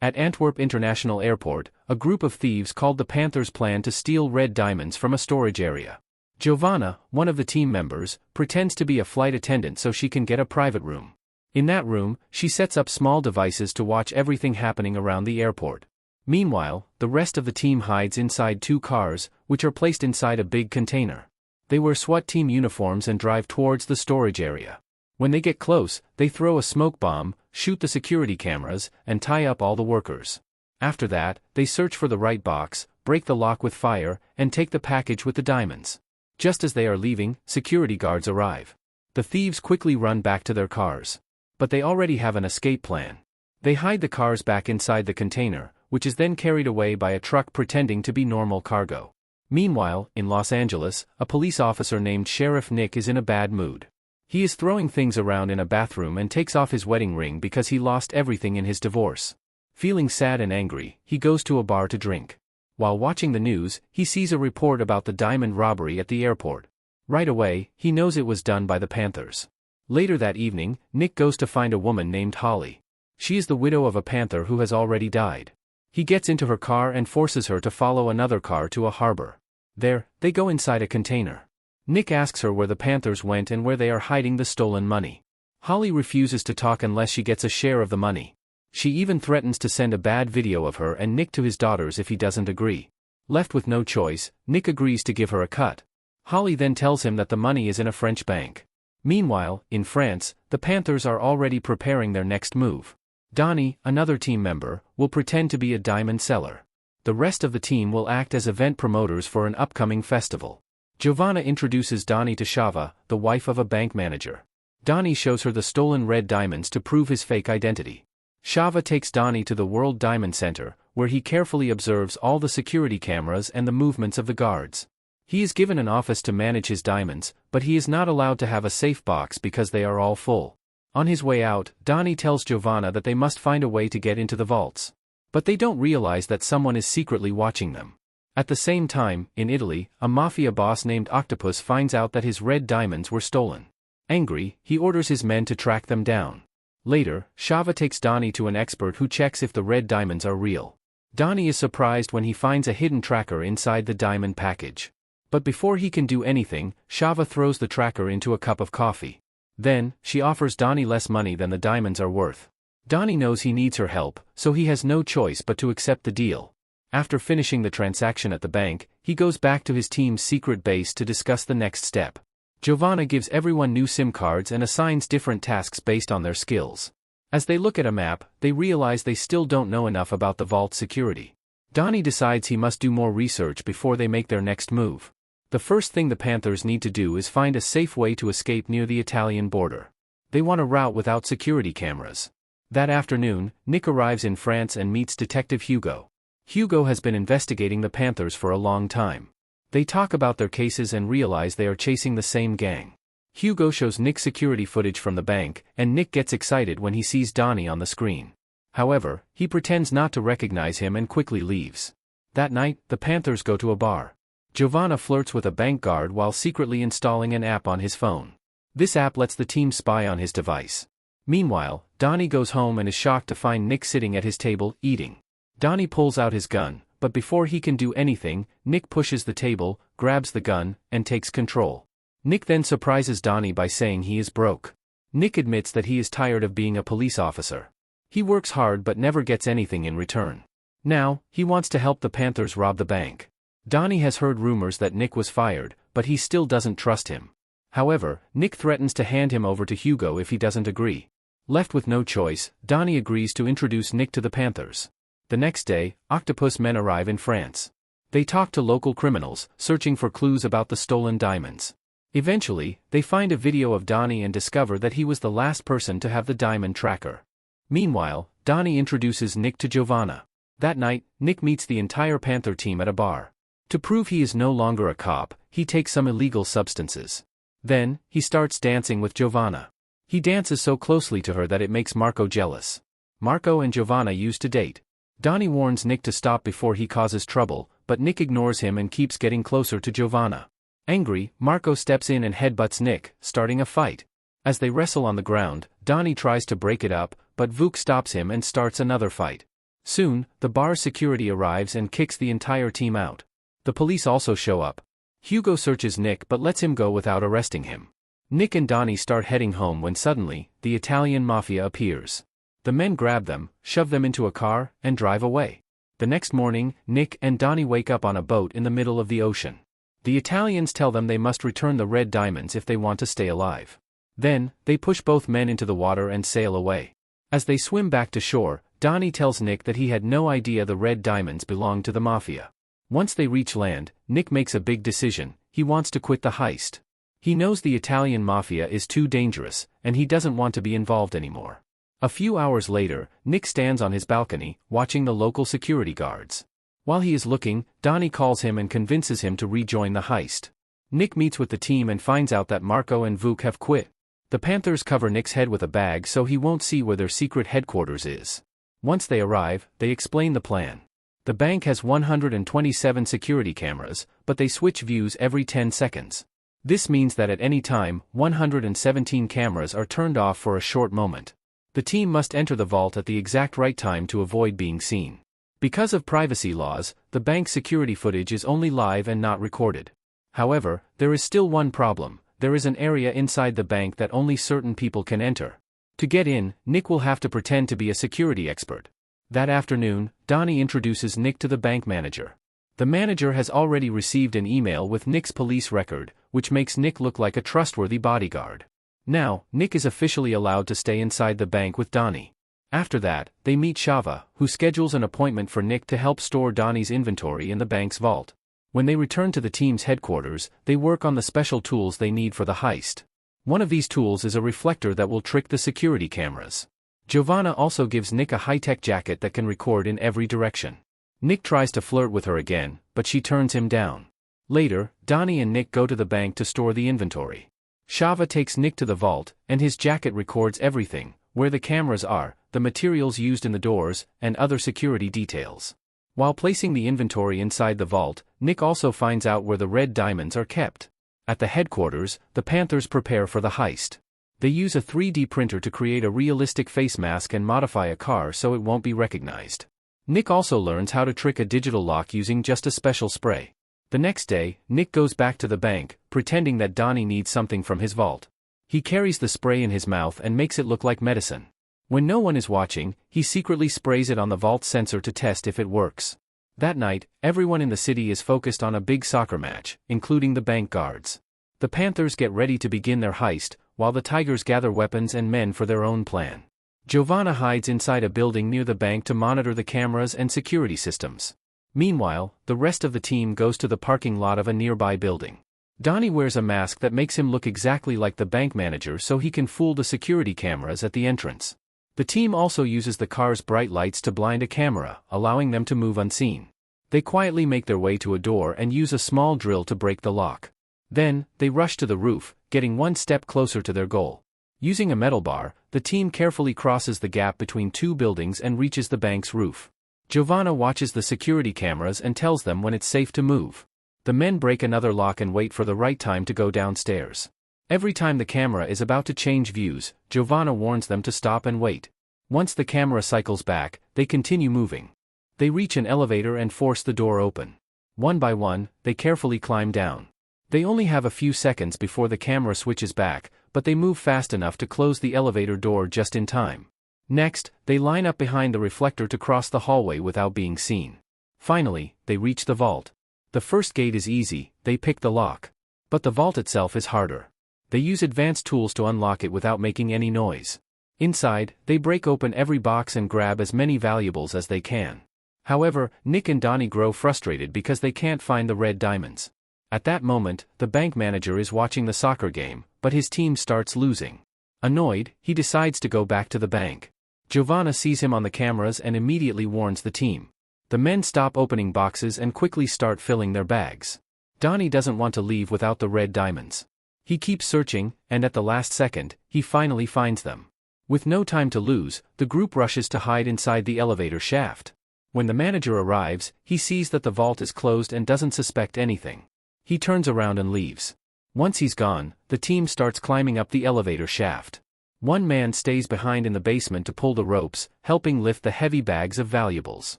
At Antwerp International Airport, a group of thieves called the Panthers plan to steal red diamonds from a storage area. Giovanna, one of the team members, pretends to be a flight attendant so she can get a private room. In that room, she sets up small devices to watch everything happening around the airport. Meanwhile, the rest of the team hides inside 2 cars, which are placed inside a big container. They wear SWAT team uniforms and drive towards the storage area. When they get close, they throw a smoke bomb, shoot the security cameras, and tie up all the workers. After that, they search for the right box, break the lock with fire, and take the package with the diamonds. Just as they are leaving, security guards arrive. The thieves quickly run back to their cars. But they already have an escape plan. They hide the cars back inside the container, which is then carried away by a truck pretending to be normal cargo. Meanwhile, in Los Angeles, a police officer named Sheriff Nick is in a bad mood. He is throwing things around in a bathroom and takes off his wedding ring because he lost everything in his divorce. Feeling sad and angry, he goes to a bar to drink. While watching the news, he sees a report about the diamond robbery at the airport. Right away, he knows it was done by the Panthers. Later that evening, Nick goes to find a woman named Holly. She is the widow of a Panther who has already died. He gets into her car and forces her to follow another car to a harbor. There, they go inside a container. Nick asks her where the Panthers went and where they are hiding the stolen money. Holly refuses to talk unless she gets a share of the money. She even threatens to send a bad video of her and Nick to his daughters if he doesn't agree. Left with no choice, Nick agrees to give her a cut. Holly then tells him that the money is in a French bank. Meanwhile, in France, the Panthers are already preparing their next move. Donnie, another team member, will pretend to be a diamond seller. The rest of the team will act as event promoters for an upcoming festival. Giovanna introduces Donnie to Shava, the wife of a bank manager. Donnie shows her the stolen red diamonds to prove his fake identity. Shava takes Donnie to the World Diamond Center, where he carefully observes all the security cameras and the movements of the guards. He is given an office to manage his diamonds, but he is not allowed to have a safe box because they are all full. On his way out, Donnie tells Giovanna that they must find a way to get into the vaults. But they don't realize that someone is secretly watching them. At the same time, in Italy, a mafia boss named Octopus finds out that his red diamonds were stolen. Angry, he orders his men to track them down. Later, Shava takes Donnie to an expert who checks if the red diamonds are real. Donnie is surprised when he finds a hidden tracker inside the diamond package. But before he can do anything, Shava throws the tracker into a cup of coffee. Then, she offers Donnie less money than the diamonds are worth. Donnie knows he needs her help, so he has no choice but to accept the deal. After finishing the transaction at the bank, he goes back to his team's secret base to discuss the next step. Giovanna gives everyone new SIM cards and assigns different tasks based on their skills. As they look at a map, they realize they still don't know enough about the vault security. Donnie decides he must do more research before they make their next move. The first thing the Panthers need to do is find a safe way to escape near the Italian border. They want a route without security cameras. That afternoon, Nick arrives in France and meets Detective Hugo. Hugo has been investigating the Panthers for a long time. They talk about their cases and realize they are chasing the same gang. Hugo shows Nick security footage from the bank, and Nick gets excited when he sees Donnie on the screen. However, he pretends not to recognize him and quickly leaves. That night, the Panthers go to a bar. Giovanna flirts with a bank guard while secretly installing an app on his phone. This app lets the team spy on his device. Meanwhile, Donnie goes home and is shocked to find Nick sitting at his table, eating. Donnie pulls out his gun, but before he can do anything, Nick pushes the table, grabs the gun, and takes control. Nick then surprises Donnie by saying he is broke. Nick admits that he is tired of being a police officer. He works hard but never gets anything in return. Now, he wants to help the Panthers rob the bank. Donnie has heard rumors that Nick was fired, but he still doesn't trust him. However, Nick threatens to hand him over to Hugo if he doesn't agree. Left with no choice, Donnie agrees to introduce Nick to the Panthers. The next day, Octopus men arrive in France. They talk to local criminals, searching for clues about the stolen diamonds. Eventually, they find a video of Donnie and discover that he was the last person to have the diamond tracker. Meanwhile, Donnie introduces Nick to Giovanna. That night, Nick meets the entire Panther team at a bar. To prove he is no longer a cop, he takes some illegal substances. Then, he starts dancing with Giovanna. He dances so closely to her that it makes Marco jealous. Marco and Giovanna used to date. Donnie warns Nick to stop before he causes trouble, but Nick ignores him and keeps getting closer to Giovanna. Angry, Marco steps in and headbutts Nick, starting a fight. As they wrestle on the ground, Donnie tries to break it up, but Vuk stops him and starts another fight. Soon, the bar's security arrives and kicks the entire team out. The police also show up. Hugo searches Nick but lets him go without arresting him. Nick and Donnie start heading home when suddenly, the Italian mafia appears. The men grab them, shove them into a car, and drive away. The next morning, Nick and Donnie wake up on a boat in the middle of the ocean. The Italians tell them they must return the red diamonds if they want to stay alive. Then, they push both men into the water and sail away. As they swim back to shore, Donnie tells Nick that he had no idea the red diamonds belonged to the mafia. Once they reach land, Nick makes a big decision: he wants to quit the heist. He knows the Italian mafia is too dangerous, and he doesn't want to be involved anymore. A few hours later, Nick stands on his balcony, watching the local security guards. While he is looking, Donnie calls him and convinces him to rejoin the heist. Nick meets with the team and finds out that Marco and Vuk have quit. The Panthers cover Nick's head with a bag so he won't see where their secret headquarters is. Once they arrive, they explain the plan. The bank has 127 security cameras, but they switch views every 10 seconds. This means that at any time, 117 cameras are turned off for a short moment. The team must enter the vault at the exact right time to avoid being seen. Because of privacy laws, the bank's security footage is only live and not recorded. However, there is still one problem: there is an area inside the bank that only certain people can enter. To get in, Nick will have to pretend to be a security expert. That afternoon, Donnie introduces Nick to the bank manager. The manager has already received an email with Nick's police record, which makes Nick look like a trustworthy bodyguard. Now, Nick is officially allowed to stay inside the bank with Donnie. After that, they meet Shava, who schedules an appointment for Nick to help store Donnie's inventory in the bank's vault. When they return to the team's headquarters, they work on the special tools they need for the heist. One of these tools is a reflector that will trick the security cameras. Giovanna also gives Nick a high-tech jacket that can record in every direction. Nick tries to flirt with her again, but she turns him down. Later, Donnie and Nick go to the bank to store the inventory. Shava takes Nick to the vault, and his jacket records everything: where the cameras are, the materials used in the doors, and other security details. While placing the inventory inside the vault, Nick also finds out where the red diamonds are kept. At the headquarters, the Panthers prepare for the heist. They use a 3D printer to create a realistic face mask and modify a car so it won't be recognized. Nick also learns how to trick a digital lock using just a special spray. The next day, Nick goes back to the bank, pretending that Donnie needs something from his vault. He carries the spray in his mouth and makes it look like medicine. When no one is watching, he secretly sprays it on the vault sensor to test if it works. That night, everyone in the city is focused on a big soccer match, including the bank guards. The Panthers get ready to begin their heist, while the Tigers gather weapons and men for their own plan. Giovanna hides inside a building near the bank to monitor the cameras and security systems. Meanwhile, the rest of the team goes to the parking lot of a nearby building. Donnie wears a mask that makes him look exactly like the bank manager so he can fool the security cameras at the entrance. The team also uses the car's bright lights to blind a camera, allowing them to move unseen. They quietly make their way to a door and use a small drill to break the lock. Then, they rush to the roof, getting one step closer to their goal. Using a metal bar, the team carefully crosses the gap between two buildings and reaches the bank's roof. Giovanna watches the security cameras and tells them when it's safe to move. The men break another lock and wait for the right time to go downstairs. Every time the camera is about to change views, Giovanna warns them to stop and wait. Once the camera cycles back, they continue moving. They reach an elevator and force the door open. One by one, they carefully climb down. They only have a few seconds before the camera switches back, but they move fast enough to close the elevator door just in time. Next, they line up behind the reflector to cross the hallway without being seen. Finally, they reach the vault. The first gate is easy, they pick the lock. But the vault itself is harder. They use advanced tools to unlock it without making any noise. Inside, they break open every box and grab as many valuables as they can. However, Nick and Donnie grow frustrated because they can't find the red diamonds. At that moment, the bank manager is watching the soccer game, but his team starts losing. Annoyed, he decides to go back to the bank. Giovanna sees him on the cameras and immediately warns the team. The men stop opening boxes and quickly start filling their bags. Donnie doesn't want to leave without the red diamonds. He keeps searching, and at the last second, he finally finds them. With no time to lose, the group rushes to hide inside the elevator shaft. When the manager arrives, he sees that the vault is closed and doesn't suspect anything. He turns around and leaves. Once he's gone, the team starts climbing up the elevator shaft. One man stays behind in the basement to pull the ropes, helping lift the heavy bags of valuables.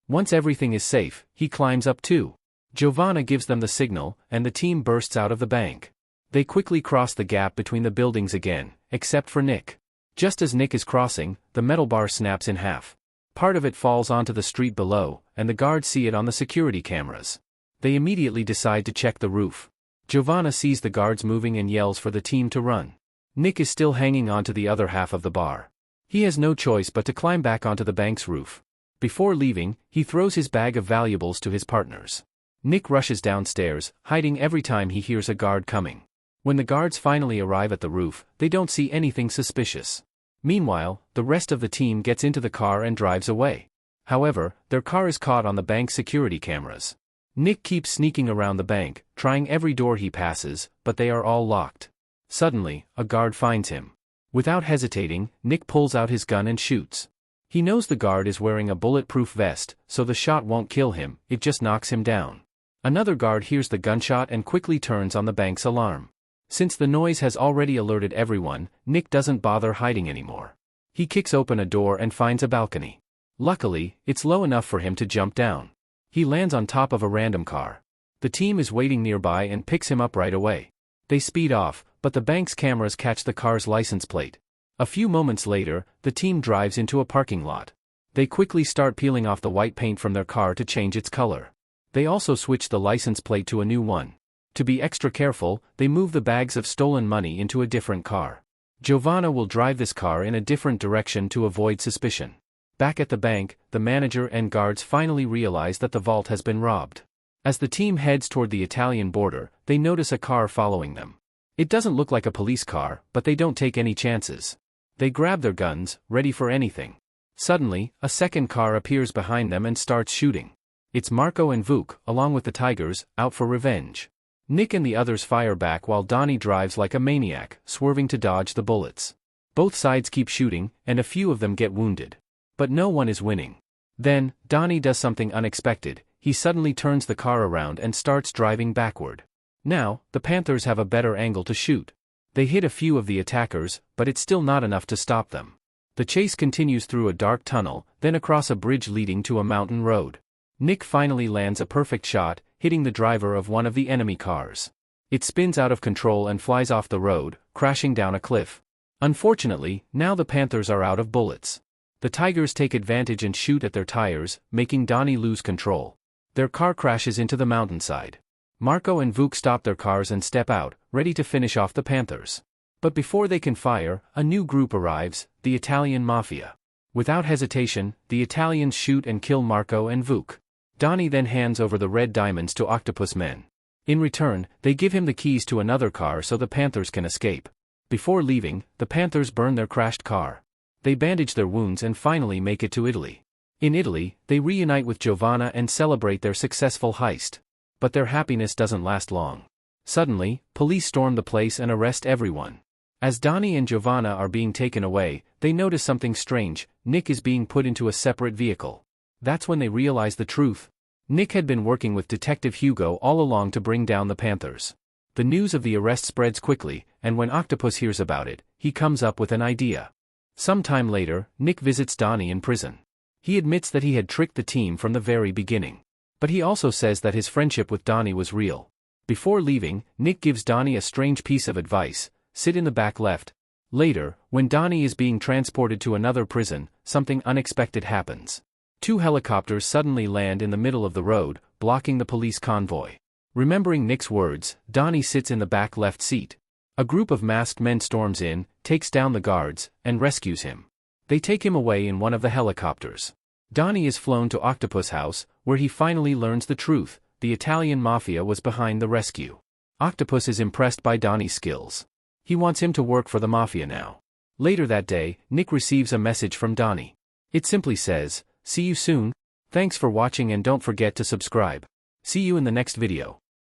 Once everything is safe, he climbs up too. Giovanna gives them the signal, and the team bursts out of the bank. They quickly cross the gap between the buildings again, except for Nick. Just as Nick is crossing, the metal bar snaps in half. Part of it falls onto the street below, and the guards see it on the security cameras. They immediately decide to check the roof. Giovanna sees the guards moving and yells for the team to run. Nick is still hanging onto the other half of the bar. He has no choice but to climb back onto the bank's roof. Before leaving, he throws his bag of valuables to his partners. Nick rushes downstairs, hiding every time he hears a guard coming. When the guards finally arrive at the roof, they don't see anything suspicious. Meanwhile, the rest of the team gets into the car and drives away. However, their car is caught on the bank's security cameras. Nick keeps sneaking around the bank, trying every door he passes, but they are all locked. Suddenly, a guard finds him. Without hesitating, Nick pulls out his gun and shoots. He knows the guard is wearing a bulletproof vest, so the shot won't kill him, it just knocks him down. Another guard hears the gunshot and quickly turns on the bank's alarm. Since the noise has already alerted everyone, Nick doesn't bother hiding anymore. He kicks open a door and finds a balcony. Luckily, it's low enough for him to jump down. He lands on top of a random car. The team is waiting nearby and picks him up right away. They speed off, but the bank's cameras catch the car's license plate. A few moments later, the team drives into a parking lot. They quickly start peeling off the white paint from their car to change its color. They also switch the license plate to a new one. To be extra careful, they move the bags of stolen money into a different car. Giovanna will drive this car in a different direction to avoid suspicion. Back at the bank, the manager and guards finally realize that the vault has been robbed. As the team heads toward the Italian border, they notice a car following them. It doesn't look like a police car, but they don't take any chances. They grab their guns, ready for anything. Suddenly, a second car appears behind them and starts shooting. It's Marco and Vuk, along with the Tigers, out for revenge. Nick and the others fire back while Donnie drives like a maniac, swerving to dodge the bullets. Both sides keep shooting, and a few of them get wounded. But no one is winning. Then, Donnie does something unexpected. He suddenly turns the car around and starts driving backward. Now, the Panthers have a better angle to shoot. They hit a few of the attackers, but it's still not enough to stop them. The chase continues through a dark tunnel, then across a bridge leading to a mountain road. Nick finally lands a perfect shot, hitting the driver of one of the enemy cars. It spins out of control and flies off the road, crashing down a cliff. Unfortunately, now the Panthers are out of bullets. The Tigers take advantage and shoot at their tires, making Donnie lose control. Their car crashes into the mountainside. Marco and Vuk stop their cars and step out, ready to finish off the Panthers. But before they can fire, a new group arrives, the Italian Mafia. Without hesitation, the Italians shoot and kill Marco and Vuk. Donnie then hands over the red diamonds to Octopus Men. In return, they give him the keys to another car so the Panthers can escape. Before leaving, the Panthers burn their crashed car. They bandage their wounds and finally make it to Italy. In Italy, they reunite with Giovanna and celebrate their successful heist. But their happiness doesn't last long. Suddenly, police storm the place and arrest everyone. As Donnie and Giovanna are being taken away, they notice something strange. Nick is being put into a separate vehicle. That's when they realize the truth. Nick had been working with Detective Hugo all along to bring down the Panthers. The news of the arrest spreads quickly, and when Octopus hears about it, he comes up with an idea. Some time later, Nick visits Donnie in prison. He admits that he had tricked the team from the very beginning. But he also says that his friendship with Donnie was real. Before leaving, Nick gives Donnie a strange piece of advice: sit in the back left. Later, when Donnie is being transported to another prison, something unexpected happens. 2 helicopters suddenly land in the middle of the road, blocking the police convoy. Remembering Nick's words, Donnie sits in the back left seat. A group of masked men storms in, takes down the guards, and rescues him. They take him away in one of the helicopters. Donnie is flown to Octopus House, where he finally learns the truth: the Italian Mafia was behind the rescue. Octopus is impressed by Donnie's skills. He wants him to work for the Mafia now. Later that day, Nick receives a message from Donnie. It simply says, "See you soon. Thanks for watching and don't forget to subscribe. See you in the next video."